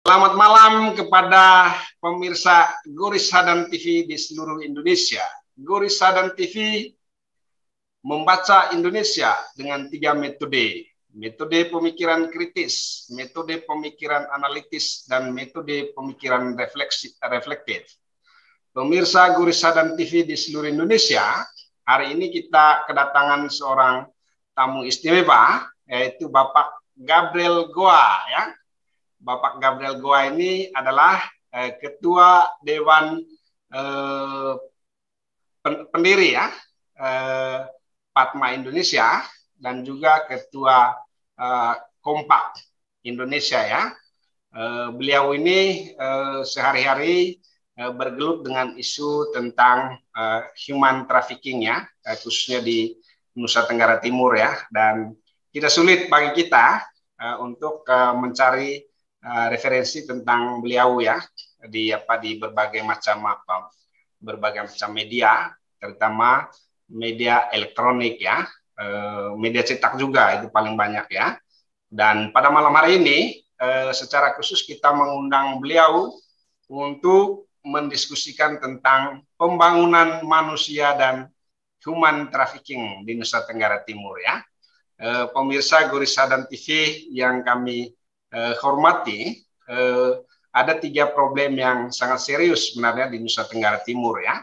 Selamat malam kepada pemirsa Gori Sadan TV di seluruh Indonesia. Gori Sadan TV membaca Indonesia dengan 3 metode. Metode pemikiran kritis, metode pemikiran analitis, dan metode pemikiran reflektif. Pemirsa Gori Sadan TV di seluruh Indonesia, hari ini kita kedatangan seorang tamu istimewa, yaitu Bapak Gabriel Goa, ya. Bapak Gabriel Goa ini adalah Ketua Dewan Pendiri ya Padma Indonesia dan juga Ketua Kompak Indonesia ya. Beliau ini sehari-hari bergelut dengan isu tentang human trafficking ya, khususnya di Nusa Tenggara Timur ya, dan tidak sulit bagi kita untuk mencari referensi tentang beliau ya di berbagai macam media, terutama media elektronik ya, media cetak juga itu paling banyak ya. Dan pada malam hari ini secara khusus kita mengundang beliau untuk mendiskusikan tentang pembangunan manusia dan human trafficking di Nusa Tenggara Timur ya. Pemirsa Gori Sadan TV yang kami hormati, ada 3 problem yang sangat serius sebenarnya di Nusa Tenggara Timur ya.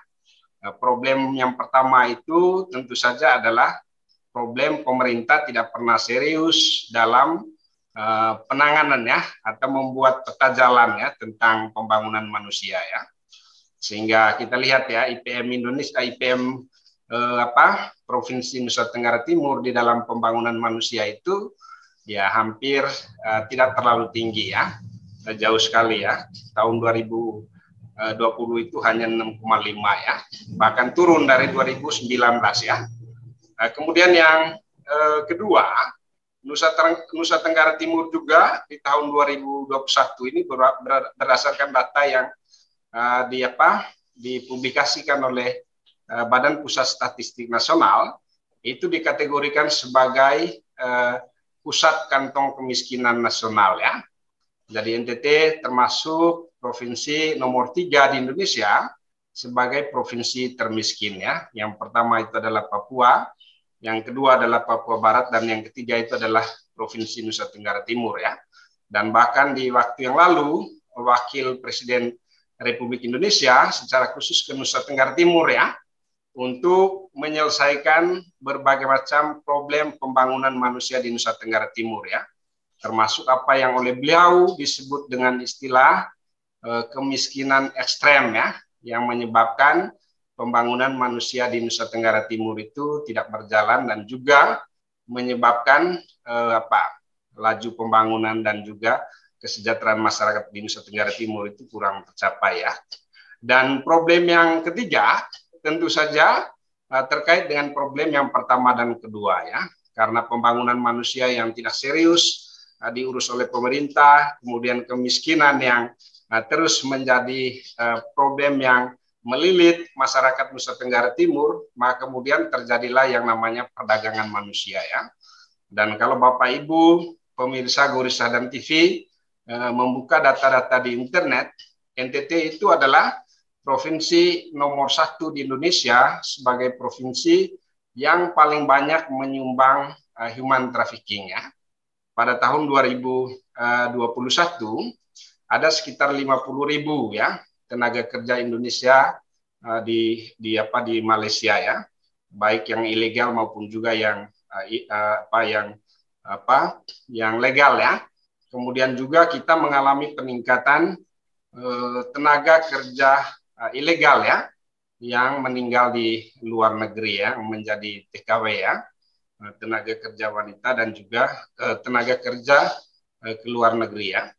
Problem yang pertama itu tentu saja adalah problem pemerintah tidak pernah serius dalam penanganan ya, atau membuat peta jalan ya tentang pembangunan manusia ya. Sehingga kita lihat ya, IPM Indonesia, IPM Provinsi Nusa Tenggara Timur di dalam pembangunan manusia itu ya hampir tidak terlalu tinggi ya, jauh sekali ya. Tahun 2020 itu hanya 6,5 ya, bahkan turun dari 2019 ya. Kemudian yang kedua, Nusa Tenggara Timur juga di tahun 2021 ini berdasarkan data yang dipublikasikan oleh Badan Pusat Statistik Nasional, itu dikategorikan sebagai pusat kantong kemiskinan nasional ya. Jadi NTT termasuk provinsi nomor 3 di Indonesia sebagai provinsi termiskin ya. Yang pertama itu adalah Papua, yang kedua adalah Papua Barat, dan yang ketiga itu adalah Provinsi Nusa Tenggara Timur ya. Dan bahkan di waktu yang lalu Wakil Presiden Republik Indonesia secara khusus ke Nusa Tenggara Timur ya, untuk menyelesaikan berbagai macam problem pembangunan manusia di Nusa Tenggara Timur ya, termasuk apa yang oleh beliau disebut dengan istilah kemiskinan ekstrem ya, yang menyebabkan pembangunan manusia di Nusa Tenggara Timur itu tidak berjalan dan juga menyebabkan laju pembangunan dan juga kesejahteraan masyarakat di Nusa Tenggara Timur itu kurang tercapai ya. Dan problem yang ketiga tentu saja terkait dengan problem yang pertama dan kedua ya, karena pembangunan manusia yang tidak serius diurus oleh pemerintah, kemudian kemiskinan yang terus menjadi problem yang melilit masyarakat Nusa Tenggara Timur, maka kemudian terjadilah yang namanya perdagangan manusia ya. Dan kalau Bapak Ibu pemirsa Gori Sadan TV membuka data-data di internet, NTT itu adalah provinsi nomor 1 di Indonesia sebagai provinsi yang paling banyak menyumbang human trafficking ya. Pada tahun 2021 ada sekitar 50.000 ya tenaga kerja Indonesia di Malaysia ya, baik yang ilegal maupun juga yang legal ya. Kemudian juga kita mengalami peningkatan tenaga kerja ilegal ya, yang meninggal di luar negeri ya, menjadi TKW ya, tenaga kerja wanita dan juga tenaga kerja ke luar negeri ya.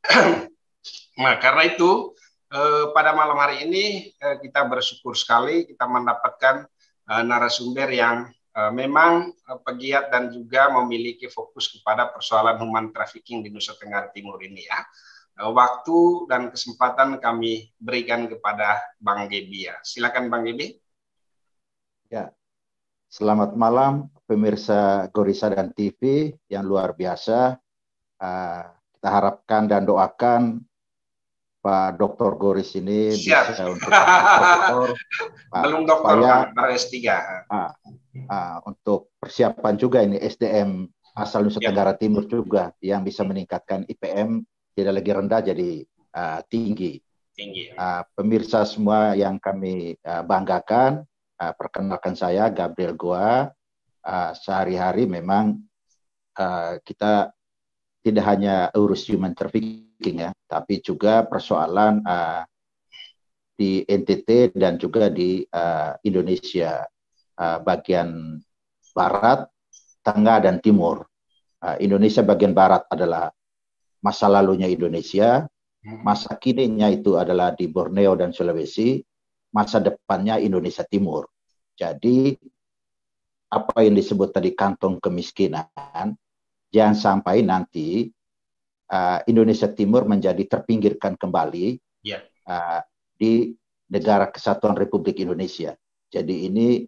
Nah, karena itu pada malam hari ini kita bersyukur sekali kita mendapatkan narasumber yang memang pegiat dan juga memiliki fokus kepada persoalan human trafficking di Nusa Tenggara Timur ini ya. Waktu dan kesempatan kami berikan kepada Bang Gebi ya. Silakan Bang Gebi. Ya, selamat malam pemirsa Gori Sadan TV yang luar biasa. Kita harapkan dan doakan Pak Dr. Goris ini Siap. bisa untuk profesor, Pak, Belum dokter, supaya Bang, baru S3. untuk persiapan juga ini SDM asal Nusa Ya, Tenggara Timur juga yang bisa meningkatkan IPM tidak lagi rendah jadi tinggi. tinggi. Pemirsa semua yang kami banggakan, perkenalkan saya Gabriel Goa. Sehari-hari memang kita tidak hanya urus human trafficking ya, tapi juga persoalan di NTT dan juga di Indonesia bagian barat, tengah dan timur. Indonesia bagian barat adalah masa lalunya Indonesia, masa kininya itu adalah di Borneo dan Sulawesi, masa depannya Indonesia Timur. Jadi apa yang disebut tadi kantong kemiskinan, jangan sampai nanti Indonesia Timur menjadi terpinggirkan kembali di negara Kesatuan Republik Indonesia. Jadi ini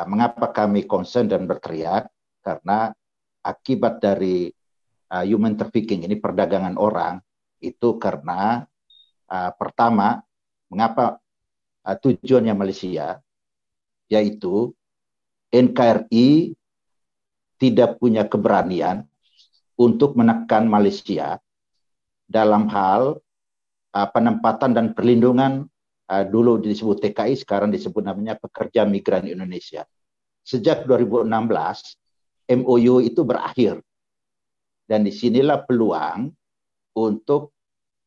mengapa kami concern dan berteriak, karena akibat dari human trafficking ini, perdagangan orang, itu karena pertama, mengapa tujuannya Malaysia, yaitu NKRI tidak punya keberanian untuk menekan Malaysia dalam hal penempatan dan perlindungan, dulu disebut TKI, sekarang disebut namanya Pekerja Migran Indonesia. Sejak 2016, MOU itu berakhir. Dan disinilah peluang untuk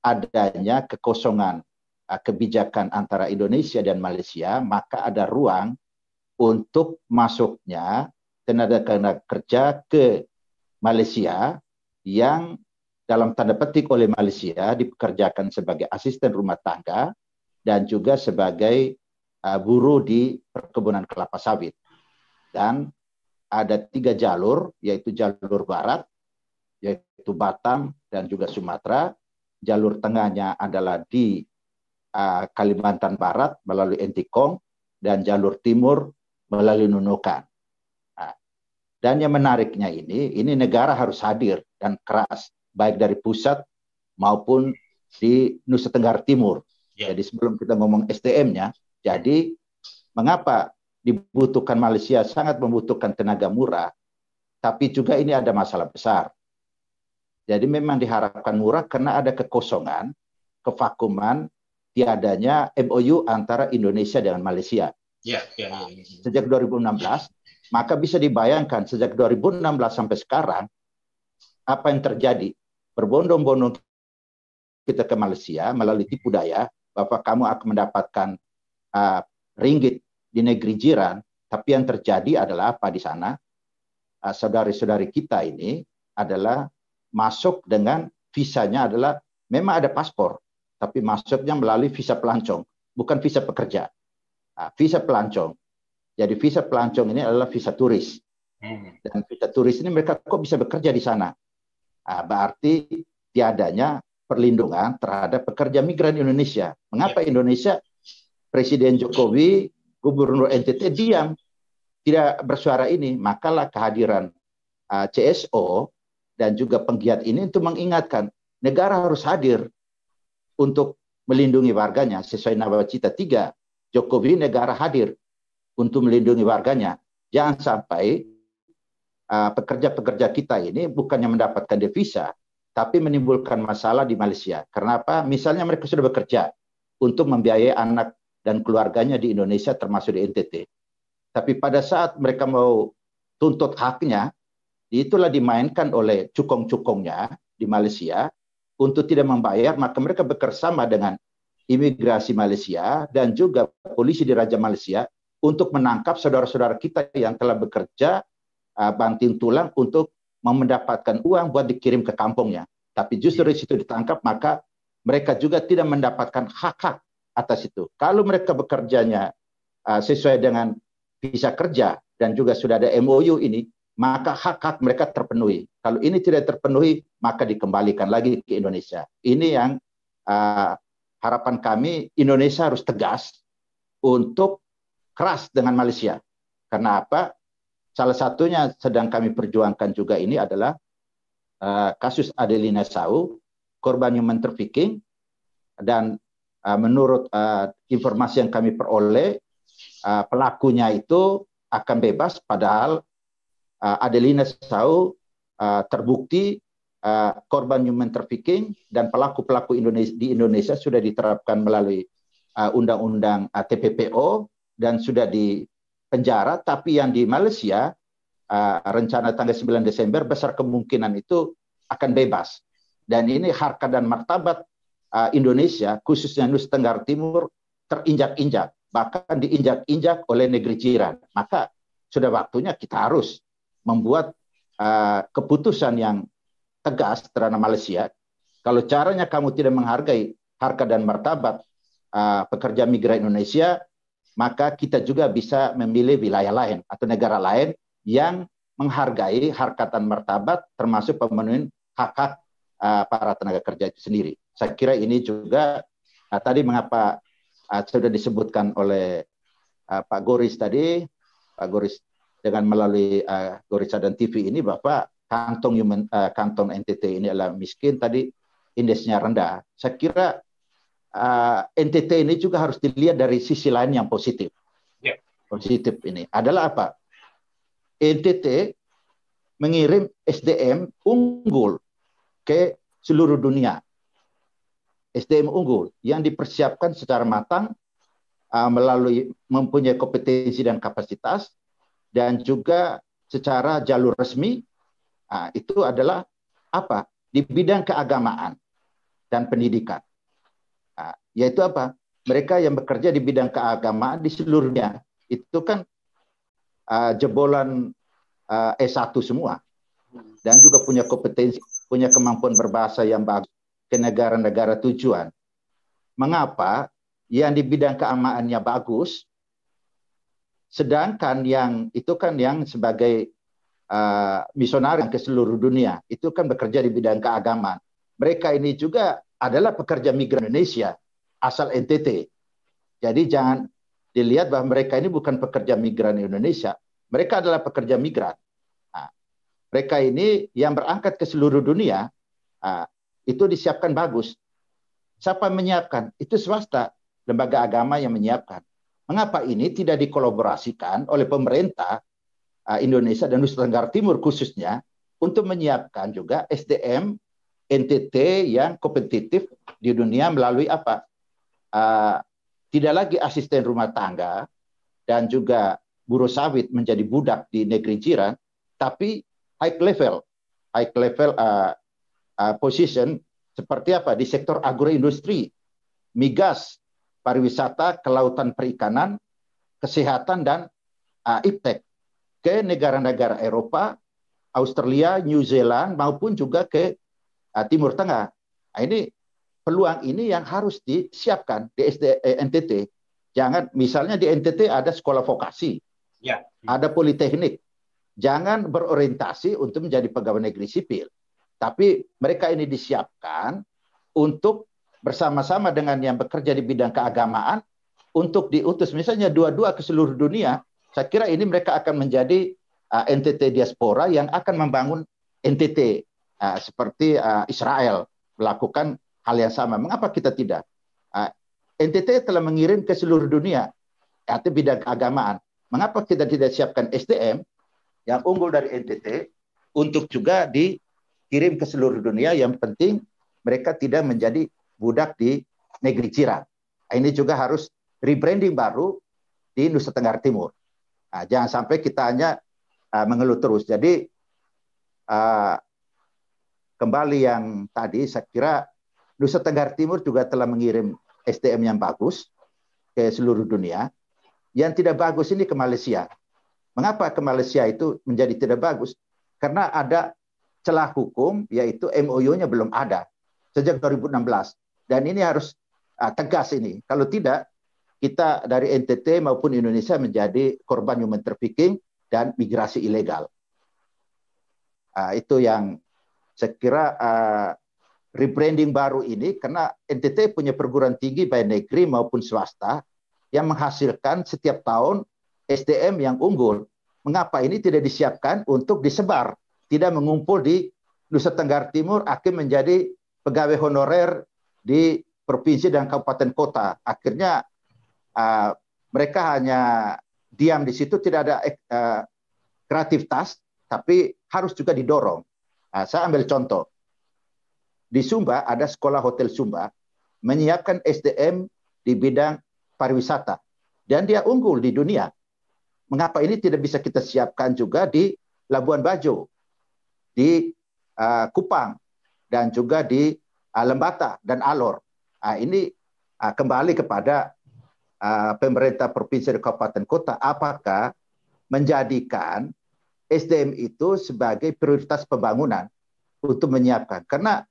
adanya kekosongan kebijakan antara Indonesia dan Malaysia, maka ada ruang untuk masuknya tenaga kerja ke Malaysia yang dalam tanda petik oleh Malaysia dipekerjakan sebagai asisten rumah tangga dan juga sebagai buruh di perkebunan kelapa sawit. Dan ada 3 jalur, yaitu jalur barat, yaitu Batam dan juga Sumatera. Jalur tengahnya adalah di Kalimantan Barat melalui Entikong, dan jalur timur melalui Nunukan. Dan yang menariknya ini negara harus hadir dan keras, baik dari pusat maupun di Nusa Tenggara Timur. Jadi sebelum kita ngomong SDM-nya, jadi mengapa dibutuhkan Malaysia, sangat membutuhkan tenaga murah, tapi juga ini ada masalah besar. Jadi memang diharapkan murah karena ada kekosongan, kevakuman, tiadanya MOU antara Indonesia dengan Malaysia. Sejak 2016, maka bisa dibayangkan sejak 2016 sampai sekarang, apa yang terjadi? Berbondong-bondong kita ke Malaysia melalui tipu daya, bahwa kamu akan mendapatkan ringgit di negeri jiran, tapi yang terjadi adalah apa di sana? Saudari-saudari kita ini adalah masuk dengan visanya adalah memang ada paspor, tapi masuknya melalui visa pelancong, bukan visa pekerja. Visa pelancong. Jadi visa pelancong ini adalah visa turis. Dan visa turis ini mereka kok bisa bekerja di sana? Berarti tiadanya perlindungan terhadap pekerja migran Indonesia. Mengapa Indonesia, Presiden Jokowi, Gubernur NTT diam, tidak bersuara ini? Makalah kehadiran CSO dan juga penggiat ini untuk mengingatkan negara harus hadir untuk melindungi warganya sesuai nawacita 3. Jokowi, negara hadir untuk melindungi warganya. Jangan sampai pekerja-pekerja kita ini bukannya mendapatkan devisa, tapi menimbulkan masalah di Malaysia. Kenapa? Misalnya mereka sudah bekerja untuk membiayai anak dan keluarganya di Indonesia, termasuk di NTT. Tapi pada saat mereka mau tuntut haknya, itulah dimainkan oleh cukong-cukongnya di Malaysia untuk tidak membayar, maka mereka bekerjasama dengan imigrasi Malaysia dan juga polisi di Raja Malaysia untuk menangkap saudara-saudara kita yang telah bekerja banting tulang untuk mendapatkan uang buat dikirim ke kampungnya. Tapi justru di situ ditangkap, maka mereka juga tidak mendapatkan hak-hak atas itu. Kalau mereka bekerjanya sesuai dengan visa kerja dan juga sudah ada MOU ini, maka hak-hak mereka terpenuhi. Kalau ini tidak terpenuhi, maka dikembalikan lagi ke Indonesia. Ini yang harapan kami, Indonesia harus tegas untuk keras dengan Malaysia. Karena apa? Salah satunya sedang kami perjuangkan juga ini adalah kasus Adelina Sow, korban human trafficking, dan menurut informasi yang kami peroleh, pelakunya itu akan bebas, padahal Adelina Sau terbukti korban human trafficking, dan pelaku-pelaku di Indonesia sudah diterapkan melalui undang-undang TPPO dan sudah di penjara. Tapi yang di Malaysia rencana tanggal 9 Desember besar kemungkinan itu akan bebas. Dan ini harkat dan martabat Indonesia, khususnya Nusa Tenggara Timur, terinjak-injak, bahkan diinjak-injak oleh negeri jiran. Maka sudah waktunya kita harus membuat keputusan yang tegas terhadap Malaysia. Kalau caranya kamu tidak menghargai harkat dan martabat pekerja migran Indonesia, maka kita juga bisa memilih wilayah lain atau negara lain yang menghargai harkat dan martabat, termasuk pemenuhan hak-hak para tenaga kerja itu sendiri. Saya kira ini juga tadi mengapa sudah disebutkan oleh Pak Goris tadi, Pak Goris dengan melalui Goris dan TV ini, bahwa kantong NTT ini adalah miskin, tadi indeksnya rendah. Saya kira NTT ini juga harus dilihat dari sisi lain yang positif. Yeah. Positif ini adalah apa? NTT mengirim SDM unggul ke seluruh dunia. SDM unggul yang dipersiapkan secara matang, melalui mempunyai kompetensi dan kapasitas, dan juga secara jalur resmi. Itu adalah apa? Di bidang keagamaan dan pendidikan. Yaitu apa? Mereka yang bekerja di bidang keagamaan di seluruhnya itu kan jebolan S1 semua, dan juga punya kompetensi, punya kemampuan berbahasa yang bagus ke negara-negara tujuan. Mengapa yang di bidang keamanannya bagus, sedangkan yang itu kan yang sebagai misionaris ke seluruh dunia itu kan bekerja di bidang keagamaan. Mereka ini juga adalah pekerja migran Indonesia asal NTT. Jadi jangan dilihat bahwa mereka ini bukan pekerja migran Indonesia. Mereka adalah pekerja migran. Mereka ini yang berangkat ke seluruh dunia, itu disiapkan bagus. Siapa yang menyiapkan? Itu swasta, lembaga agama yang menyiapkan. Mengapa ini tidak dikolaborasikan oleh pemerintah Indonesia dan Nusa Tenggara Timur khususnya untuk menyiapkan juga SDM NTT yang kompetitif di dunia melalui apa? Tidak lagi asisten rumah tangga dan juga buruh sawit menjadi budak di negeri jiran, tapi high level position seperti apa di sektor agroindustri, migas, pariwisata, kelautan perikanan, kesehatan, dan iptek ke negara-negara Eropa, Australia, New Zealand, maupun juga ke Timur Tengah. Ini peluang ini yang harus disiapkan di NTT. Jangan, misalnya di NTT ada sekolah vokasi, ada politeknik. Jangan berorientasi untuk menjadi pegawai negeri sipil. Tapi mereka ini disiapkan untuk bersama-sama dengan yang bekerja di bidang keagamaan untuk diutus misalnya dua-dua ke seluruh dunia. Saya kira ini mereka akan menjadi NTT diaspora yang akan membangun NTT seperti Israel melakukan hal yang sama. Mengapa kita tidak? NTT telah mengirim ke seluruh dunia atau bidang keagamaan. Mengapa kita tidak siapkan SDM yang unggul dari NTT untuk juga dikirim ke seluruh dunia? Yang penting mereka tidak menjadi budak di negeri jiran. Ini juga harus rebranding baru di Nusa Tenggara Timur. Jangan sampai kita hanya mengeluh terus. Jadi kembali yang tadi, saya kira Nusa Tenggara Timur juga telah mengirim SDM yang bagus ke seluruh dunia. Yang tidak bagus ini ke Malaysia. Mengapa ke Malaysia itu menjadi tidak bagus? Karena ada celah hukum, yaitu MOU-nya belum ada sejak 2016. Dan ini harus tegas ini. Kalau tidak, kita dari NTT maupun Indonesia menjadi korban human trafficking dan migrasi ilegal. Itu yang saya kira rebranding baru ini, karena NTT punya perguruan tinggi baik negeri maupun swasta yang menghasilkan setiap tahun SDM yang unggul. Mengapa ini tidak disiapkan untuk disebar, tidak mengumpul di Nusa Tenggara Timur, akhirnya menjadi pegawai honorer di provinsi dan kabupaten kota. Akhirnya mereka hanya diam di situ, tidak ada kreativitas, tapi harus juga didorong. Saya ambil contoh. Di Sumba ada sekolah hotel Sumba menyiapkan SDM di bidang pariwisata. Dan dia unggul di dunia. Mengapa ini tidak bisa kita siapkan juga di Labuan Bajo, di Kupang, dan juga di Lembata dan Alor. Ini kembali kepada pemerintah provinsi dan kabupaten kota, apakah menjadikan SDM itu sebagai prioritas pembangunan untuk menyiapkan. Karena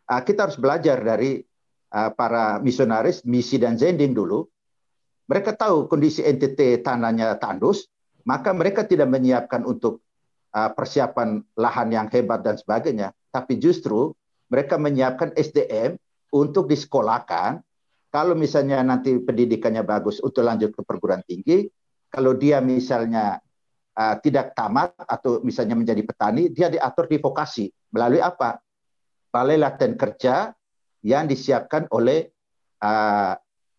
kita harus belajar dari para misionaris, Misi dan Zending dulu. Mereka tahu kondisi NTT tanahnya tandus, maka mereka tidak menyiapkan untuk persiapan lahan yang hebat dan sebagainya. Tapi justru mereka menyiapkan SDM untuk disekolahkan. Kalau misalnya nanti pendidikannya bagus untuk lanjut ke perguruan tinggi, kalau dia misalnya tidak tamat atau misalnya menjadi petani, dia diatur di vokasi. Melalui apa? Balai latihan kerja yang disiapkan oleh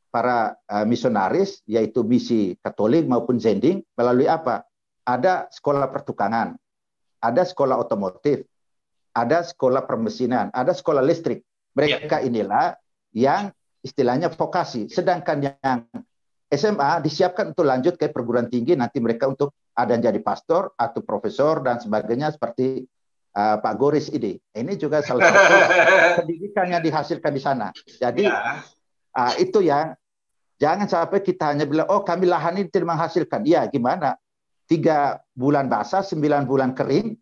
para misionaris, yaitu Misi Katolik maupun Zending. Melalui apa? Ada sekolah pertukangan, ada sekolah otomotif, ada sekolah permesinan, ada sekolah listrik. Mereka inilah yang istilahnya vokasi. Sedangkan yang SMA disiapkan untuk lanjut ke perguruan tinggi, nanti mereka untuk ada yang jadi pastor atau profesor dan sebagainya, seperti Pak Goris ini. Ini juga salah satu pendidikan yang dihasilkan di sana. Jadi itu yang jangan sampai kita hanya bilang, oh kami lahan ini tidak menghasilkan. Ya gimana? 3 bulan basah, 9 bulan kering.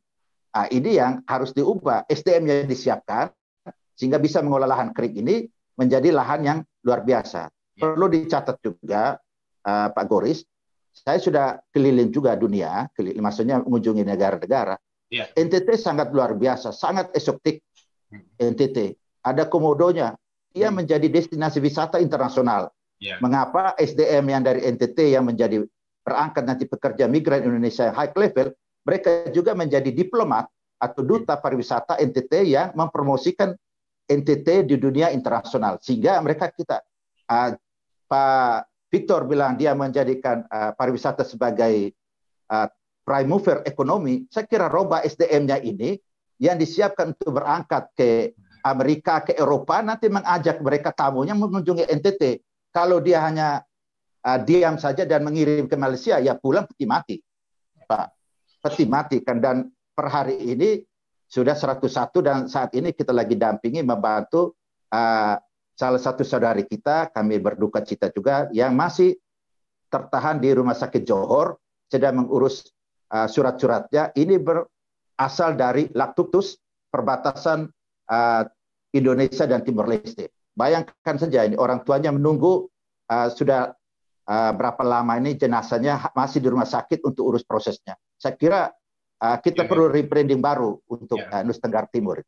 Ini yang harus diubah. SDM yang disiapkan sehingga bisa mengolah lahan kering ini menjadi lahan yang luar biasa. Perlu dicatat juga, Pak Goris, saya sudah keliling juga dunia, maksudnya mengunjungi negara-negara. NTT sangat luar biasa, sangat eksotik. NTT ada komodonya, dia menjadi destinasi wisata internasional. Mengapa SDM yang dari NTT yang menjadi berangkat nanti pekerja migran Indonesia high level, mereka juga menjadi diplomat atau duta pariwisata NTT yang mempromosikan NTT di dunia internasional. Sehingga mereka Pak Victor bilang dia menjadikan pariwisata sebagai prime mover ekonomi. Saya kira roba SDM-nya ini yang disiapkan untuk berangkat ke Amerika, ke Eropa, nanti mengajak mereka tamunya mengunjungi NTT. Kalau dia hanya diam saja dan mengirim ke Malaysia, ya pulang peti mati. Pak, peti mati kan. Dan per hari ini sudah 101 dan saat ini kita lagi dampingi membantu salah satu saudari kita, kami berduka cita juga, yang masih tertahan di Rumah Sakit Johor, sedang mengurus surat-suratnya. Ini berasal dari Laktutus, perbatasan Indonesia dan Timor Leste. Bayangkan saja ini orang tuanya menunggu sudah berapa lama ini jenazahnya masih di rumah sakit untuk urus prosesnya. Saya kira kita perlu rebranding baru untuk Nusa Tenggara Timur.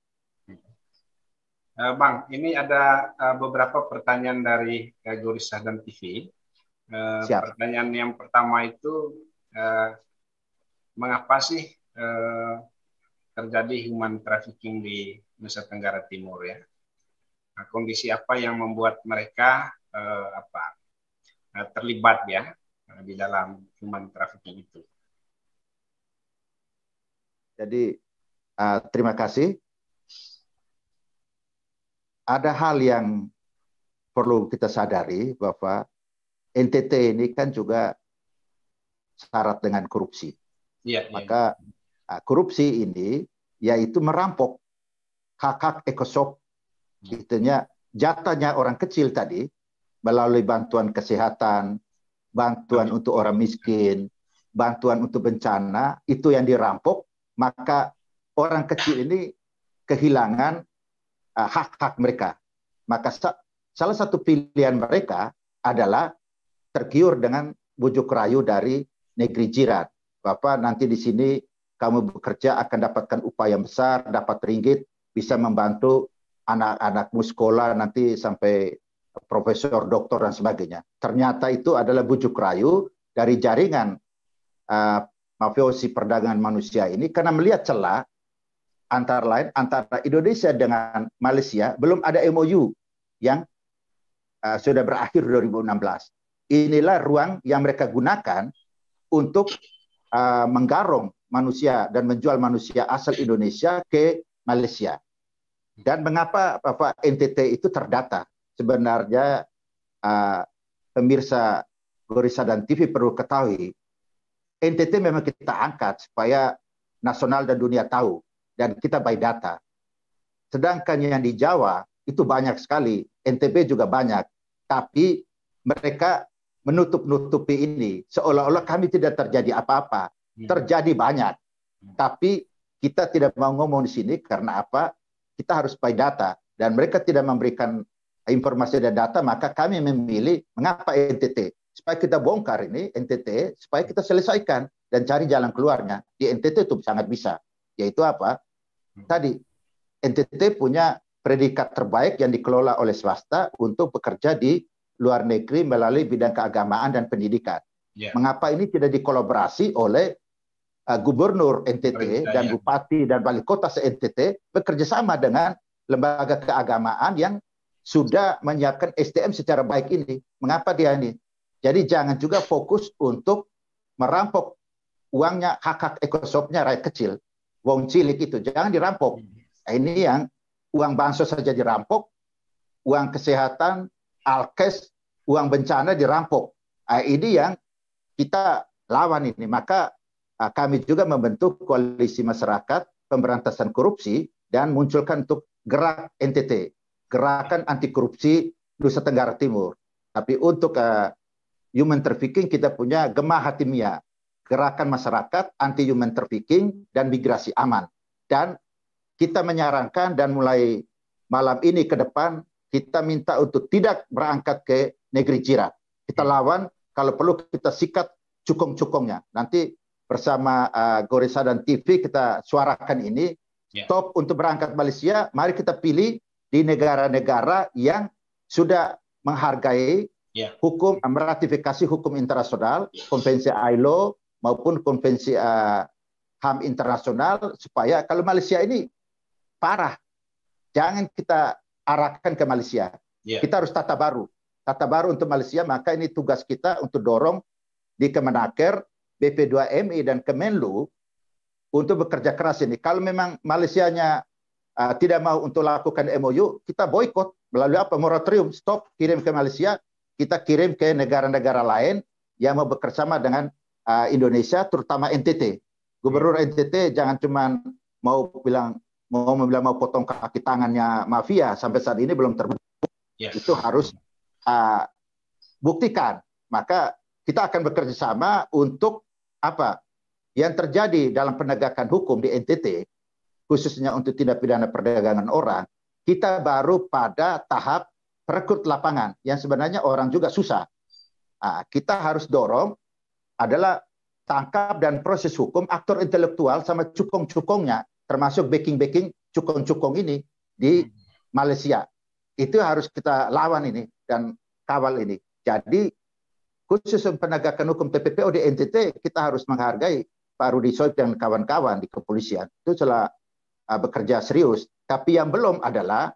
Bang, ini ada beberapa pertanyaan dari Goris Sahadan TV. Pertanyaan yang pertama itu, mengapa sih terjadi human trafficking di Nusa Tenggara Timur ya? Kondisi apa yang membuat mereka terlibat ya di dalam human trafficking itu? Jadi terima kasih. Ada hal yang perlu kita sadari bahwa NTT ini kan juga syarat dengan korupsi. Maka korupsi ini yaitu merampok hak-hak ekosop, itunya jatahnya orang kecil tadi melalui bantuan kesehatan, bantuan untuk orang miskin, bantuan untuk bencana, itu yang dirampok, maka orang kecil ini kehilangan hak-hak mereka. Maka salah satu pilihan mereka adalah tergiur dengan bujuk rayu dari negeri jiran. Bapak nanti di sini kamu bekerja akan dapatkan upah yang besar, dapat ringgit, bisa membantu anak-anakmu sekolah nanti sampai profesor, doktor dan sebagainya. Ternyata itu adalah bujuk rayu dari jaringan mafiosi perdagangan manusia ini karena melihat celah antara lain antara Indonesia dengan Malaysia belum ada MOU yang sudah berakhir 2016. Inilah ruang yang mereka gunakan untuk menggarong manusia dan menjual manusia asal Indonesia ke Malaysia. Dan mengapa Bapak NTT itu terdata? Sebenarnya pemirsa Gorissa dan TV perlu ketahui, NTT memang kita angkat supaya nasional dan dunia tahu, dan kita by data. Sedangkan yang di Jawa itu banyak sekali, NTB juga banyak, tapi mereka menutup-nutupi ini, seolah-olah kami tidak terjadi apa-apa. Terjadi banyak, tapi kita tidak mau ngomong di sini karena apa? Kita harus by data, dan mereka tidak memberikan informasi dan data, maka kami memilih mengapa NTT, supaya kita bongkar ini NTT, supaya kita selesaikan dan cari jalan keluarnya. Di NTT itu sangat bisa, yaitu apa? Tadi NTT punya predikat terbaik yang dikelola oleh swasta untuk bekerja di luar negeri melalui bidang keagamaan dan pendidikan. Mengapa ini tidak dikolaborasi oleh Gubernur NTT dan Bupati dan Wali Kota se-NTT bekerja sama dengan lembaga keagamaan yang sudah menyiapkan SDM secara baik ini? Mengapa dia ini? Jadi jangan juga fokus untuk merampok uangnya, hak-hak ekosopnya rakyat kecil, wong cilik itu, jangan dirampok. Nah, ini yang uang bansos saja dirampok, uang kesehatan, alkes, uang bencana dirampok. Nah, ini yang kita lawan ini. Maka kami juga membentuk koalisi masyarakat pemberantasan korupsi dan munculkan untuk gerak NTT, gerakan anti korupsi Nusa Tenggara Timur. Tapi untuk human trafficking kita punya Gemah Hatimia, gerakan masyarakat anti human trafficking dan migrasi aman. Dan kita menyarankan dan mulai malam ini ke depan kita minta untuk tidak berangkat ke negeri jiran. Kita lawan, kalau perlu kita sikat cukong-cukongnya. Nanti bersama Gorissa dan TV kita suarakan ini. Stop untuk berangkat Malaysia, mari kita pilih di negara-negara yang sudah menghargai hukum, meratifikasi hukum internasional, konvensi ILO maupun konvensi HAM internasional, supaya kalau Malaysia ini parah, jangan kita arahkan ke Malaysia. Kita harus tata baru untuk Malaysia. Maka ini tugas kita untuk dorong di Kemenaker, BP2MI dan Kemenlu untuk bekerja keras ini. Kalau memang Malaysianya tidak mau untuk lakukan MOU, kita boykot melalui apa? Moratorium, stop kirim ke Malaysia, kita kirim ke negara-negara lain yang mau bekerjasama dengan Indonesia, terutama NTT. Gubernur NTT jangan cuma mau potong kaki tangannya mafia, sampai saat ini belum terbukti. Itu harus buktikan. Maka kita akan bekerja sama untuk apa yang terjadi dalam penegakan hukum di NTT, khususnya untuk tindak pidana perdagangan orang. Kita baru pada tahap rekrut lapangan, yang sebenarnya orang juga susah. Kita harus dorong adalah tangkap dan proses hukum aktor intelektual sama cukong-cukongnya, termasuk backing-backing cukong-cukong ini di Malaysia. Itu harus kita lawan ini dan kawal ini. Jadi khusus penegakan hukum TPPO di NTT, kita harus menghargai Pak Rudi Soib dan kawan-kawan di kepolisian. Itu telah bekerja serius. Tapi yang belum adalah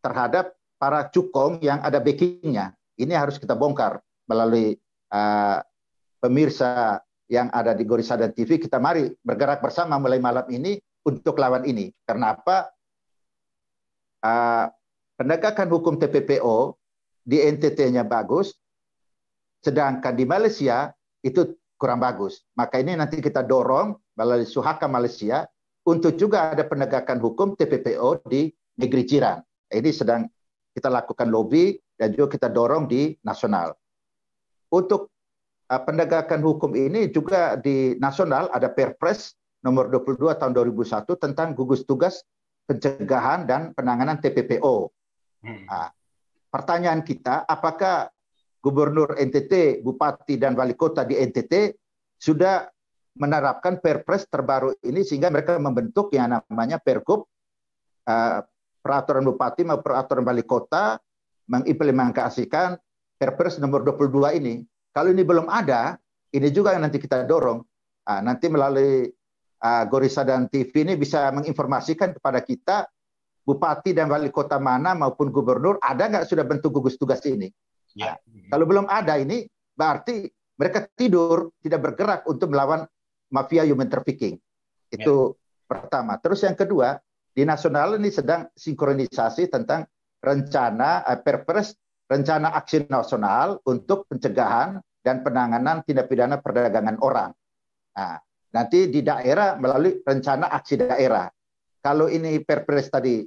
terhadap para cukong yang ada backingnya. Ini harus kita bongkar melalui pemirsa yang ada di Gorissa dan TV. Kita mari bergerak bersama mulai malam ini untuk lawan ini. Karena apa? Penegakan hukum TPPO di NTT-nya bagus, sedangkan di Malaysia itu kurang bagus. Maka ini nanti kita dorong melalui Suhaka Malaysia untuk juga ada penegakan hukum TPPO di negeri jiran. Ini sedang kita lakukan lobby dan juga kita dorong di nasional. Untuk penegakan hukum ini juga di nasional ada Perpres nomor 22 tahun 2001 tentang gugus tugas pencegahan dan penanganan TPPO. Pertanyaan kita, apakah Gubernur NTT, Bupati dan Wali Kota di NTT sudah menerapkan Perpres terbaru ini sehingga mereka membentuk yang namanya Pergub, peraturan Bupati maupun peraturan Wali Kota mengimplementasikan Perpres nomor 22 ini. Kalau ini belum ada, ini juga yang nanti kita dorong. Nanti melalui Gorissa dan TV ini bisa menginformasikan kepada kita bupati dan wali kota mana maupun gubernur ada nggak sudah bentuk gugus tugas ini? Ya. Kalau belum ada ini berarti mereka tidur, tidak bergerak untuk melawan mafia human trafficking. Itu pertama. Terus yang kedua, di nasional ini sedang sinkronisasi tentang rencana Perpres, rencana aksi nasional untuk pencegahan dan penanganan tindak pidana perdagangan orang. Nah, nanti di daerah melalui rencana aksi daerah. Kalau ini Perpres tadi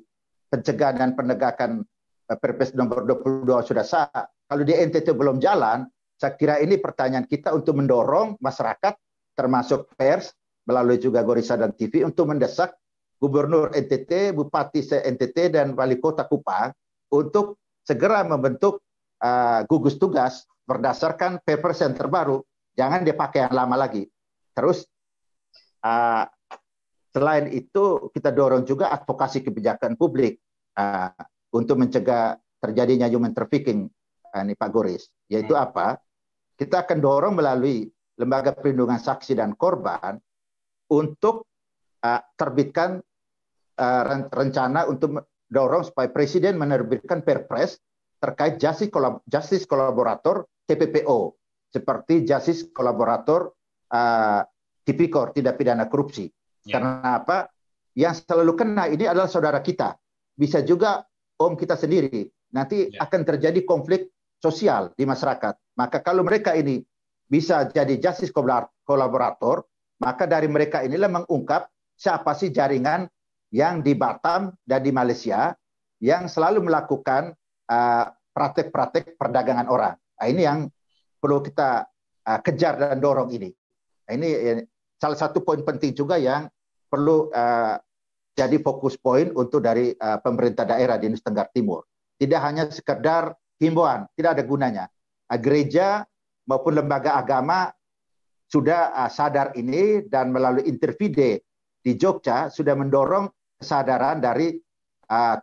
pencegahan dan penegakan Perpres nomor 22 sudah sah, kalau di NTT belum jalan, saya kira ini pertanyaan kita untuk mendorong masyarakat, termasuk pers, melalui juga Gorissa dan TV, untuk mendesak Gubernur NTT, Bupati NTT, dan Wali Kota Kupang untuk segera membentuk gugus tugas berdasarkan Perpres yang terbaru. Jangan dipakai yang lama lagi. Terus, selain itu, kita dorong juga advokasi kebijakan publik untuk mencegah terjadinya human trafficking, ini Pak Goris. Yaitu apa? Kita akan dorong melalui Lembaga Perlindungan Saksi dan Korban untuk terbitkan rencana untuk dorong supaya Presiden menerbitkan Perpres terkait justice kolaborator TPPO, seperti justice kolaborator tipikor, tidak pidana korupsi. Karena apa? Yang selalu kena ini adalah saudara kita. Bisa juga om kita sendiri. Nanti akan terjadi konflik sosial di masyarakat. Maka kalau mereka ini bisa jadi justice kolaborator, maka dari mereka inilah mengungkap siapa sih jaringan yang di Batam dan di Malaysia yang selalu melakukan praktek-praktek perdagangan orang. Nah, ini yang perlu kita kejar dan dorong ini. Nah, ini salah satu poin penting juga yang perlu jadi fokus poin untuk dari pemerintah daerah di Nusa Tenggara Timur. Tidak hanya sekedar himbauan, tidak ada gunanya. Gereja maupun lembaga agama sudah sadar ini dan melalui Intervide di Jogja sudah mendorong kesadaran dari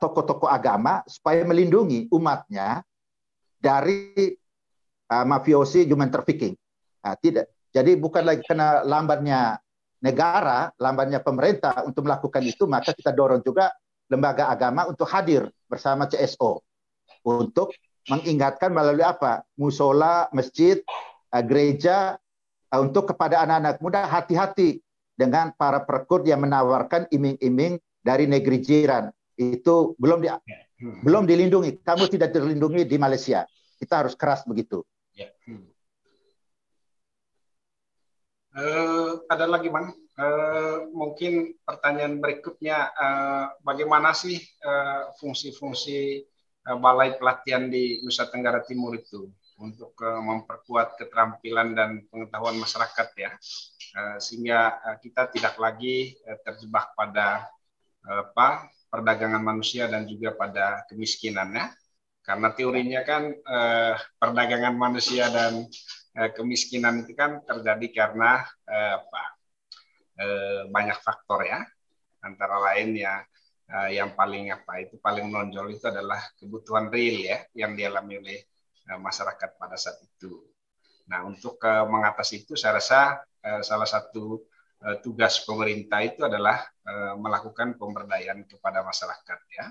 tokoh-tokoh agama supaya melindungi umatnya dari mafiosi human trafficking. Tidak. Jadi bukan lagi kena lambatnya negara, lambatnya pemerintah untuk melakukan itu, maka kita dorong juga lembaga agama untuk hadir bersama CSO untuk mengingatkan melalui apa? Musola, masjid, gereja, untuk kepada anak-anak muda hati-hati dengan para perekrut yang menawarkan iming-iming dari negeri jiran. Itu belum dilindungi. Kamu tidak terlindungi di Malaysia. Kita harus keras begitu. Ya. Ada lagi, Bang? Mungkin pertanyaan berikutnya, bagaimana sih fungsi-fungsi Balai Pelatihan di Nusa Tenggara Timur itu untuk memperkuat keterampilan dan pengetahuan masyarakat ya, sehingga kita tidak lagi terjebak pada perdagangan manusia dan juga pada kemiskinan ya. Karena teorinya kan perdagangan manusia dan kemiskinan itu kan terjadi karena banyak faktor ya, antara lain ya yang paling menonjol itu adalah kebutuhan real ya yang dialami oleh masyarakat pada saat itu. Nah, untuk mengatasi itu saya rasa salah satu tugas pemerintah itu adalah melakukan pemberdayaan kepada masyarakat ya,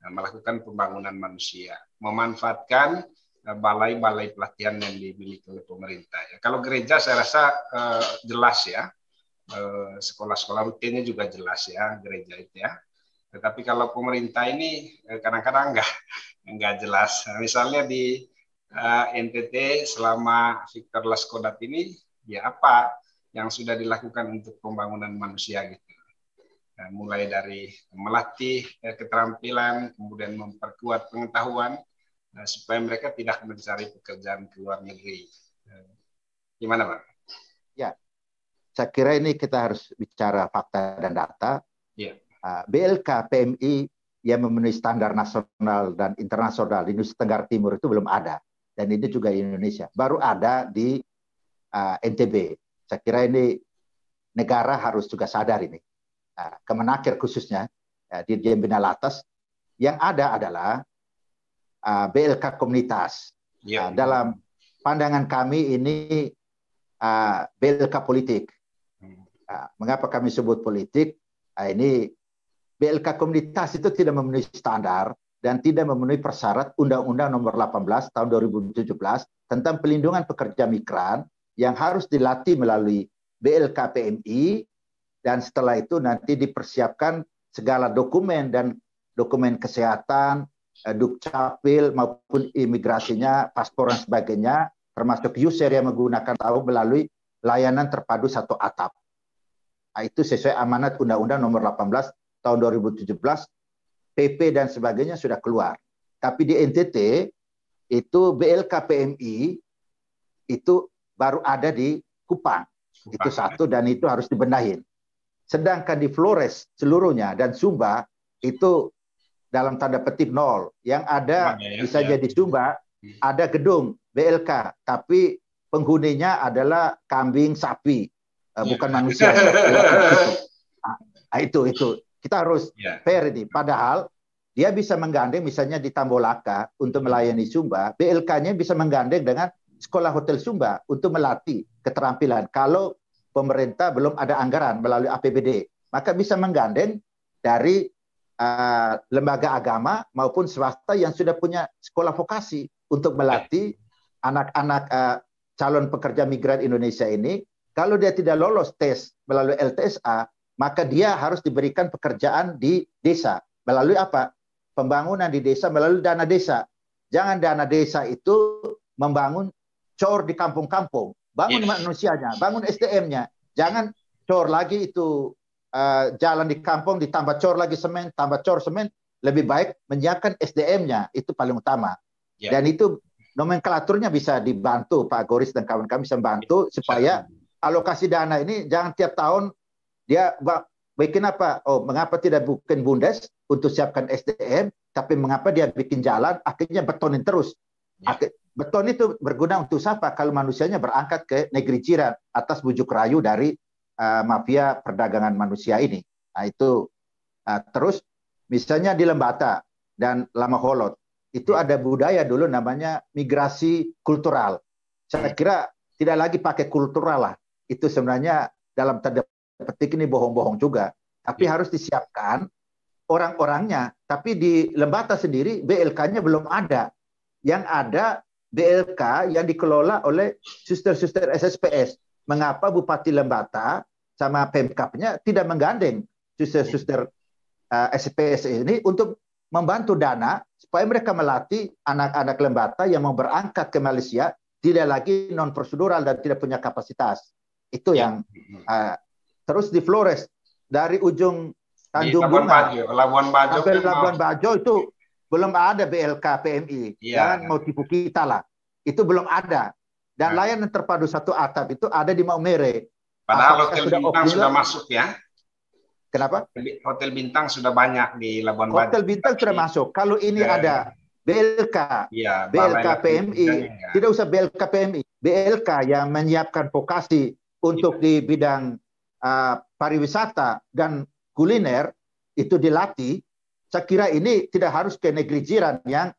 melakukan pembangunan manusia, memanfaatkan balai-balai pelatihan yang dimiliki oleh pemerintah ya. Kalau gereja saya rasa jelas ya, sekolah-sekolah rutinnya juga jelas ya gereja itu ya. Tetapi kalau pemerintah ini kadang-kadang nggak jelas. Misalnya di NTT selama Victor Laskodat ini, ya apa yang sudah dilakukan untuk pembangunan manusia gitu. Mulai dari melatih keterampilan, kemudian memperkuat pengetahuan supaya mereka tidak mencari pekerjaan ke luar negeri. Gimana, Pak? Ya, saya kira ini kita harus bicara fakta dan data. Ya. BLK PMI yang memenuhi standar nasional dan internasional di Nusa Tenggara Timur itu belum ada, dan ini juga di Indonesia baru ada di NTB. Saya kira ini negara harus juga sadar ini. Kemenaker khususnya di Dirjen Bina Latas yang ada adalah BLK komunitas. Ya. Dalam pandangan kami ini BLK politik. Mengapa kami sebut politik? Ini BLK komunitas itu tidak memenuhi standar dan tidak memenuhi persyarat Undang-Undang Nomor 18 Tahun 2017 tentang pelindungan pekerja migran yang harus dilatih melalui BLK PMI, dan setelah itu nanti dipersiapkan segala dokumen dan dokumen kesehatan, Dukcapil maupun imigrasinya, paspor dan sebagainya, termasuk user yang menggunakan tahu melalui layanan terpadu satu atap. Nah, itu sesuai amanat Undang-Undang Nomor 18 Tahun 2017, PP dan sebagainya sudah keluar. Tapi di NTT itu BLK PMI itu baru ada di Kupang. Itu satu, dan itu harus dibenahin. Sedangkan di Flores seluruhnya dan Sumba itu dalam tanda petik nol. Yang ada bisa jadi Sumba ada gedung BLK, tapi penghuninya adalah kambing, sapi, bukan manusia. Nah, itu kita harus fair ini. Padahal dia bisa menggandeng misalnya di Tambolaka untuk melayani Sumba, BLK-nya bisa menggandeng dengan Sekolah Hotel Sumba untuk melatih keterampilan. Kalau pemerintah belum ada anggaran melalui APBD, maka bisa menggandeng dari lembaga agama maupun swasta yang sudah punya sekolah vokasi untuk melatih anak-anak calon pekerja migran Indonesia ini. Kalau dia tidak lolos tes melalui LTSA, maka dia harus diberikan pekerjaan di desa. Melalui apa? Pembangunan di desa melalui dana desa. Jangan dana desa itu membangun cor di kampung-kampung. Bangun manusianya, bangun SDM-nya. Jangan cor lagi itu jalan di kampung ditambah cor lagi semen, tambah cor semen. Lebih baik menyiapkan SDM-nya, itu paling utama. Dan itu nomenklaturnya bisa dibantu, Pak Goris dan kawan-kawan bisa membantu supaya alokasi dana ini jangan tiap tahun dia bikin apa? Oh, mengapa tidak bikin Bundes untuk siapkan SDM, tapi mengapa dia bikin jalan, akhirnya betonin terus. Beton itu berguna untuk siapa? Kalau manusianya berangkat ke negeri jiran atas bujuk rayu dari mafia perdagangan manusia ini. Nah, itu terus misalnya di Lembata dan Lama Holot itu ada budaya dulu namanya migrasi kultural. Saya kira tidak lagi pakai kultural lah. Itu sebenarnya dalam tanda petik ini bohong-bohong juga. Tapi harus disiapkan orang-orangnya. Tapi di Lembata sendiri BLK-nya belum ada. Yang ada BLK yang dikelola oleh suster-suster SSPS. Mengapa Bupati Lembata sama Pemkapnya tidak menggandeng suster-suster SSPS ini untuk membantu dana supaya mereka melatih anak-anak Lembata yang mau berangkat ke Malaysia tidak lagi non prosedural dan tidak punya kapasitas. Itu yang terus di Flores dari ujung Tanjung Bunga Labuan Bajo sampai Labuan Bajo itu belum ada BLK PMI. Jangan mau tipu kita lah. Itu belum ada. Dan layanan terpadu satu atap itu ada di Maumere. Padahal Hotel Bintang sudah masuk ya. Kenapa? Hotel Bintang sudah banyak di Labuan Bajo. Hotel Bintang sudah masuk. Kalau ini ada BLK, BLK PMI, tidak usah BLK PMI. BLK yang menyiapkan vokasi untuk di bidang pariwisata dan kuliner itu dilatih. Saya kira ini tidak harus ke negeri jiran yang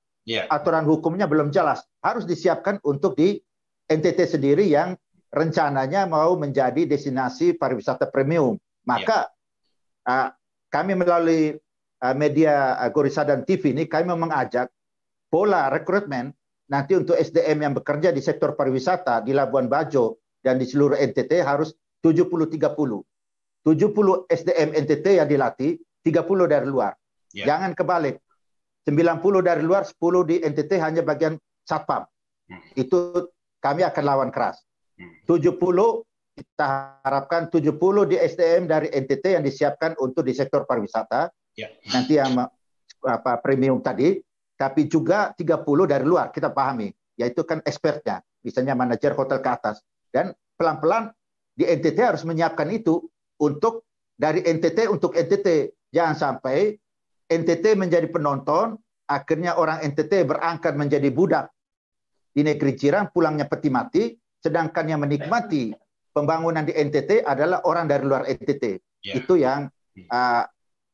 aturan hukumnya belum jelas. Harus disiapkan untuk di NTT sendiri yang rencananya mau menjadi destinasi pariwisata premium. Maka kami melalui media Gorisa dan TV ini kami mengajak pola rekrutmen nanti untuk SDM yang bekerja di sektor pariwisata di Labuan Bajo dan di seluruh NTT harus 70-30. 70 SDM NTT yang dilatih, 30 dari luar. Jangan kebalik. 90 dari luar, 10 di NTT hanya bagian satpam. Itu kami akan lawan keras. 70 kita harapkan 70 di SDM dari NTT yang disiapkan untuk di sektor pariwisata. Nanti yang premium tadi, tapi juga 30 dari luar kita pahami, yaitu kan expertnya, misalnya manajer hotel ke atas. Dan pelan-pelan di NTT harus menyiapkan itu untuk dari NTT untuk NTT. Jangan sampai NTT menjadi penonton, akhirnya orang NTT berangkat menjadi budak di negeri jiran, pulangnya peti mati, sedangkan yang menikmati pembangunan di NTT adalah orang dari luar NTT. Itu yang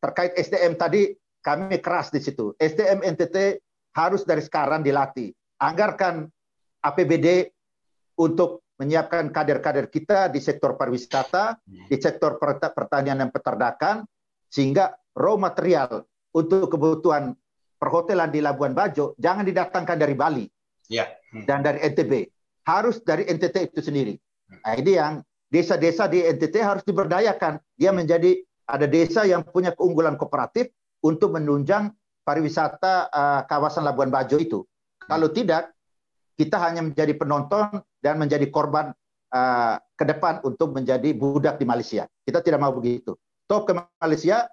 terkait SDM tadi kami keras di situ. SDM NTT harus dari sekarang dilatih. Anggarkan APBD untuk menyiapkan kader-kader kita di sektor pariwisata, di sektor pertanian dan peternakan, sehingga raw material untuk kebutuhan perhotelan di Labuan Bajo jangan didatangkan dari Bali dan dari NTB, harus dari NTT itu sendiri. Nah, ini yang desa-desa di NTT harus diberdayakan. Dia menjadi ada desa yang punya keunggulan kooperatif untuk menunjang pariwisata kawasan Labuan Bajo itu. Kalau tidak, kita hanya menjadi penonton dan menjadi korban ke depan untuk menjadi budak di Malaysia. Kita tidak mau begitu. Toh ke Malaysia,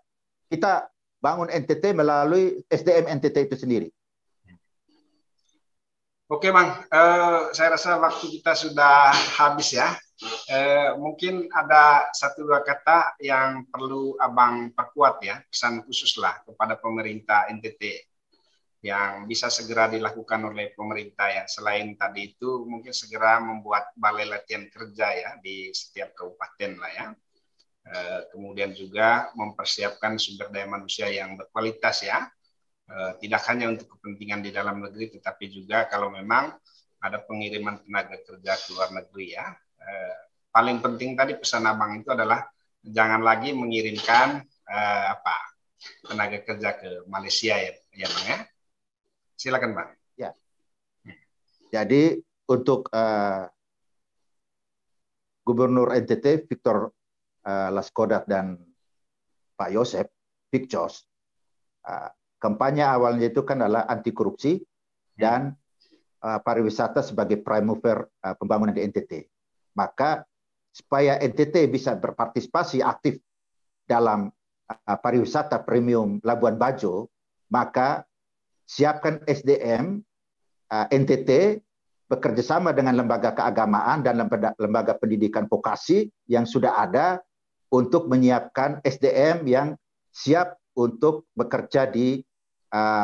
kita bangun NTT melalui SDM NTT itu sendiri. Oke Bang, saya rasa waktu kita sudah habis ya. Mungkin ada satu dua kata yang perlu Abang perkuat ya, pesan khusus lah kepada pemerintah NTT yang bisa segera dilakukan oleh pemerintah ya. Selain tadi itu mungkin segera membuat balai latihan kerja ya di setiap kabupaten lah ya. Kemudian juga mempersiapkan sumber daya manusia yang berkualitas ya. Tidak hanya untuk kepentingan di dalam negeri, tetapi juga kalau memang ada pengiriman tenaga kerja ke luar negeri ya. Paling penting tadi pesan Abang itu adalah jangan lagi mengirimkan tenaga kerja ke Malaysia ya Bang ya. Silakan Bang. Ya. Jadi untuk Gubernur NTT Victor Laskodat dan Pak Yosep Picos, kampanye awalnya itu kan adalah anti korupsi dan pariwisata sebagai prime mover pembangunan di NTT. Maka supaya NTT bisa berpartisipasi aktif dalam pariwisata premium Labuan Bajo, maka siapkan SDM NTT bekerjasama dengan lembaga keagamaan dan lembaga pendidikan vokasi yang sudah ada untuk menyiapkan SDM yang siap untuk bekerja di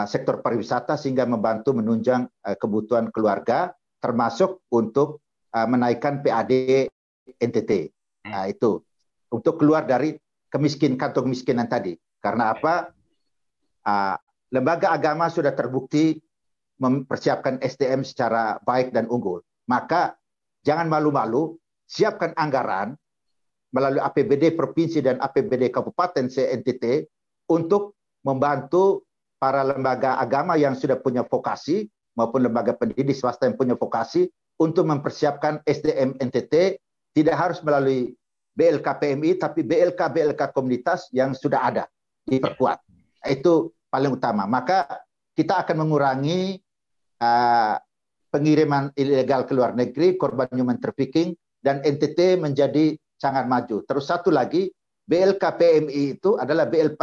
sektor pariwisata sehingga membantu menunjang kebutuhan keluarga, termasuk untuk menaikkan PAD NTT. Nah, itu untuk keluar dari kantong kemiskinan tadi. Karena apa? Lembaga agama sudah terbukti mempersiapkan SDM secara baik dan unggul. Maka jangan malu-malu, siapkan anggaran melalui APBD provinsi dan APBD kabupaten se-NTT untuk membantu para lembaga agama yang sudah punya vokasi maupun lembaga pendidik swasta yang punya vokasi untuk mempersiapkan SDM NTT, tidak harus melalui BLK PMI, tapi BLK komunitas yang sudah ada, diperkuat. Itu paling utama. Maka kita akan mengurangi pengiriman ilegal ke luar negeri, korban human trafficking, dan NTT menjadi sangat maju. Terus satu lagi, BLK PMI itu adalah BLK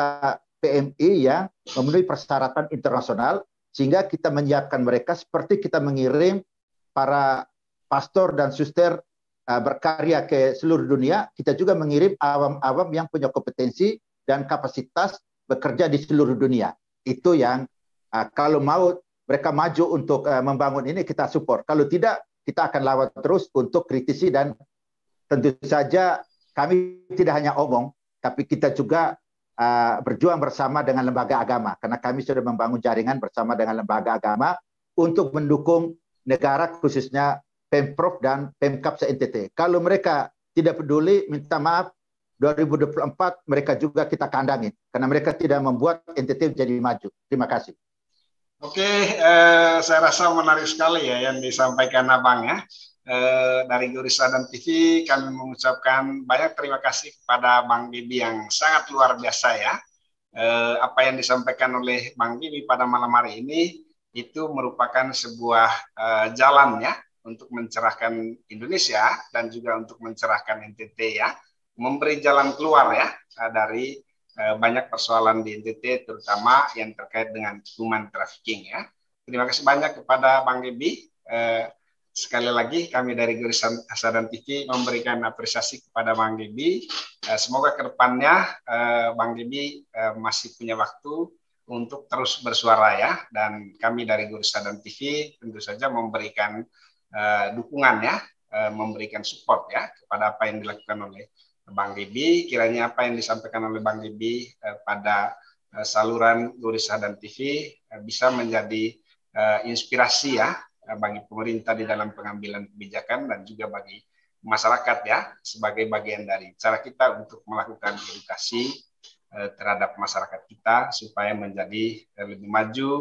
PMI yang memenuhi persyaratan internasional, sehingga kita menyiapkan mereka seperti kita mengirim para pastor dan suster berkarya ke seluruh dunia, kita juga mengirim awam-awam yang punya kompetensi dan kapasitas bekerja di seluruh dunia. Itu yang kalau mau mereka maju untuk membangun ini, kita support. Kalau tidak, kita akan lawan terus untuk kritisi, dan tentu saja kami tidak hanya omong, tapi kita juga berjuang bersama dengan lembaga agama, karena kami sudah membangun jaringan bersama dengan lembaga agama untuk mendukung negara, khususnya Pemprov dan Pemkab se-NTT. Kalau mereka tidak peduli, minta maaf, 2024 mereka juga kita kandangin, karena mereka tidak membuat NTT menjadi maju. Terima kasih. Oke, saya rasa menarik sekali ya yang disampaikan Abang ya. Dari Gurisa dan TV kami mengucapkan banyak terima kasih kepada Bang Bibi yang sangat luar biasa ya. Apa yang disampaikan oleh Bang Bibi pada malam hari ini itu merupakan sebuah jalan ya untuk mencerahkan Indonesia dan juga untuk mencerahkan NTT ya, memberi jalan keluar ya dari banyak persoalan di NTT, terutama yang terkait dengan human trafficking ya. Terima kasih banyak kepada Bang Bibi. Sekali lagi kami dari Gurisa dan TV memberikan apresiasi kepada Bang Bibi. Semoga kedepannya Bang Bibi masih punya waktu untuk terus bersuara ya, dan kami dari Gurisa dan TV tentu saja memberikan dukungan ya, memberikan support ya kepada apa yang dilakukan oleh Bang Bibi. Kiranya apa yang disampaikan oleh Bang Bibi pada saluran Gurisa dan TV bisa menjadi inspirasi ya bagi pemerintah di dalam pengambilan kebijakan dan juga bagi masyarakat ya, sebagai bagian dari cara kita untuk melakukan edukasi terhadap masyarakat kita supaya menjadi lebih maju,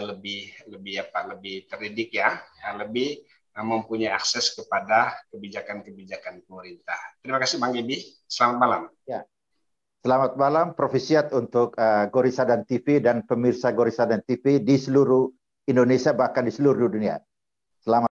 lebih terdidik ya, lebih mempunyai akses kepada kebijakan-kebijakan pemerintah. Terima kasih Bang Gibi. Selamat malam. Ya. Selamat malam, Profisiat untuk Gorisadan TV dan pemirsa Gorisadan TV di seluruh Indonesia bahkan di seluruh dunia. Selamat